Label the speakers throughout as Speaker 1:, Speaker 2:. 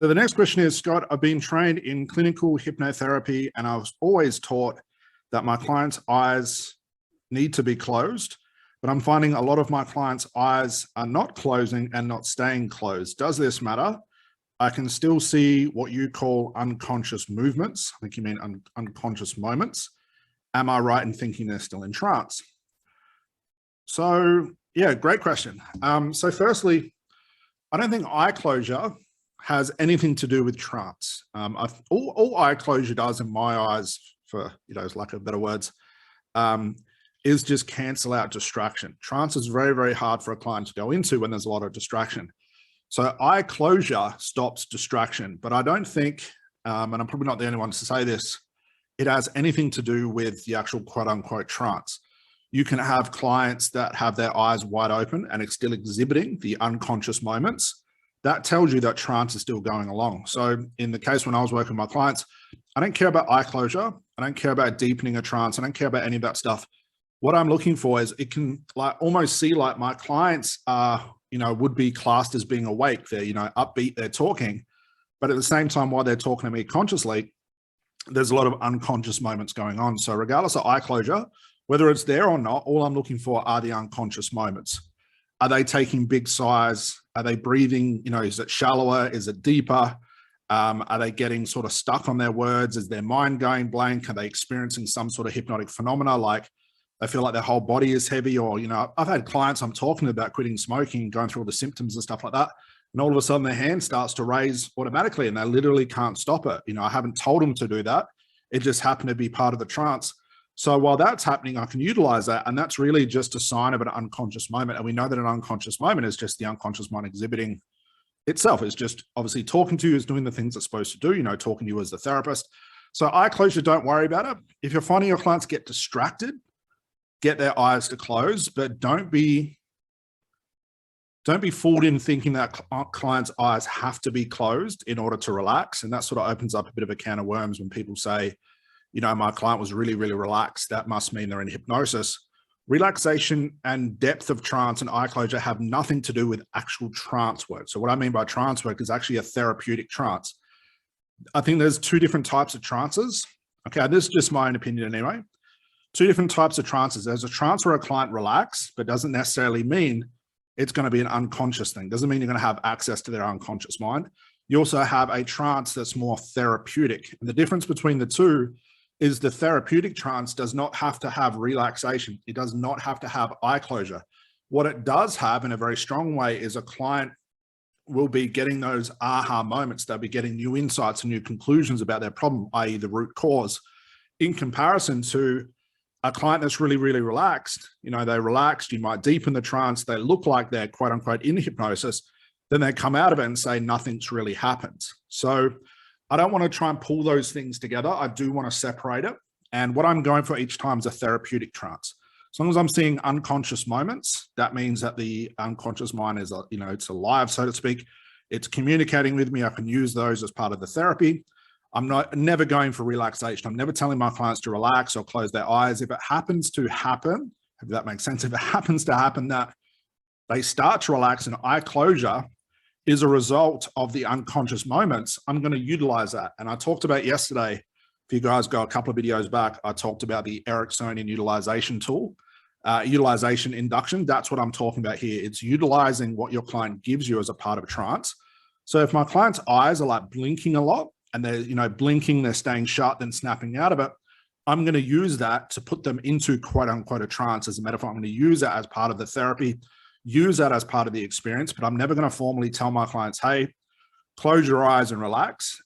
Speaker 1: So the next question is, Scott, I've been trained in clinical hypnotherapy and I was always taught that my clients' eyes need to be closed, but I'm finding a lot of my clients' eyes are not closing and not staying closed. Does this matter? I can still see what you call unconscious movements. I think you mean unconscious moments. Am I right in thinking they're still in trance? So yeah, great question. So firstly, I don't think eye closure has anything to do with trance. All eye closure does in my eyes, for lack of better words, is just cancel out distraction. Trance is very, very hard for a client to go into when there's a lot of distraction. So eye closure stops distraction, but I don't think, and I'm probably not the only one to say this, it has anything to do with the actual quote unquote trance. You can have clients that have their eyes wide open and it's still exhibiting the unconscious moments. That tells you that trance is still going along. So in the case when I was working with my clients, I don't care about eye closure. I don't care about deepening a trance. I don't care about any of that stuff. What I'm looking for is it can almost see like my clients are, would be classed as being awake. They're, upbeat, they're talking, but at the same time, while they're talking to me consciously, there's a lot of unconscious moments going on. So regardless of eye closure, whether it's there or not, all I'm looking for are the unconscious moments. Are they taking big sighs? Are they breathing? Is it shallower? Is it deeper? Are they getting sort of stuck on their words? Is their mind going blank? Are they experiencing some sort of hypnotic phenomena like they feel like their whole body is heavy? Or, I've had clients I'm talking about quitting smoking, going through all the symptoms and stuff like that. And all of a sudden their hand starts to raise automatically and they literally can't stop it. I haven't told them to do that. It just happened to be part of the trance. So while that's happening, I can utilize that. And that's really just a sign of an unconscious moment. And we know that an unconscious moment is just the unconscious mind exhibiting itself. It's just obviously talking to you, is doing the things it's supposed to do, talking to you as the therapist. So eye closure, don't worry about it. If you're finding your clients get distracted, get their eyes to close, but don't be fooled in thinking that clients' eyes have to be closed in order to relax. And that sort of opens up a bit of a can of worms when people say, my client was really, really relaxed. That must mean they're in hypnosis. Relaxation and depth of trance and eye closure have nothing to do with actual trance work. So what I mean by trance work is actually a therapeutic trance. I think there's two different types of trances. Okay, this is just my own opinion anyway. Two different types of trances. There's a trance where a client relaxes, but doesn't necessarily mean it's going to be an unconscious thing. Doesn't mean you're going to have access to their unconscious mind. You also have a trance that's more therapeutic. And the difference between the two is the therapeutic trance does not have to have relaxation. It does not have to have eye closure. What it does have in a very strong way is a client will be getting those aha moments. They'll be getting new insights and new conclusions about their problem, i.e. the root cause, in comparison to a client that's really, really relaxed. They relaxed, you might deepen the trance. They look like they're quote unquote in hypnosis. Then they come out of it and say nothing's really happened. So I don't want to try and pull those things together. I do want to separate it. And what I'm going for each time is a therapeutic trance. As long as I'm seeing unconscious moments, that means that the unconscious mind is, it's alive, so to speak. It's communicating with me. I can use those as part of the therapy. I'm never going for relaxation. I'm never telling my clients to relax or close their eyes. If it happens to happen, if that makes sense, if it happens to happen that they start to relax and eye closure is a result of the unconscious moments, I'm going to utilize that. And I talked about yesterday, if you guys go a couple of videos back, I talked about the Ericksonian utilization tool, utilization induction. That's what I'm talking about here. It's utilizing what your client gives you as a part of a trance. So if my client's eyes are like blinking a lot and they're, blinking, they're staying shut, then snapping out of it, I'm going to use that to put them into quote unquote a trance. As a metaphor, I'm going to use that as part of the therapy, use that as part of the experience, but I'm never going to formally tell my clients, hey, close your eyes and relax,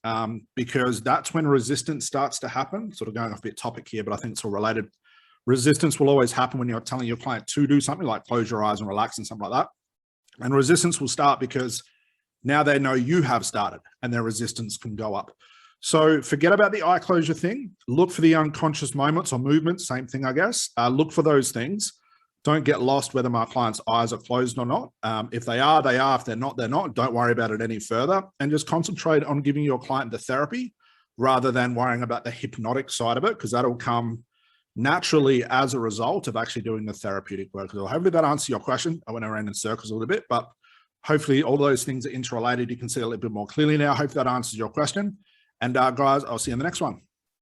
Speaker 1: because that's when resistance starts to happen. Sort of going off a bit topic here, but I think it's all related. Resistance will always happen when you're telling your client to do something like close your eyes and relax and something like that. And resistance will start because now they know you have started and their resistance can go up. So forget about the eye closure thing. Look for the unconscious moments or movements, same thing, I guess. Look for those things. Don't get lost whether my client's eyes are closed or not. If they are, they are. If they're not, they're not. Don't worry about it any further and just concentrate on giving your client the therapy rather than worrying about the hypnotic side of it, because that'll come naturally as a result of actually doing the therapeutic work. So hopefully that answers your question. I went around in circles a little bit, but Hopefully all those things are interrelated. You can see a little bit more clearly now. Hopefully that answers your question. And guys, I'll see you in the next one.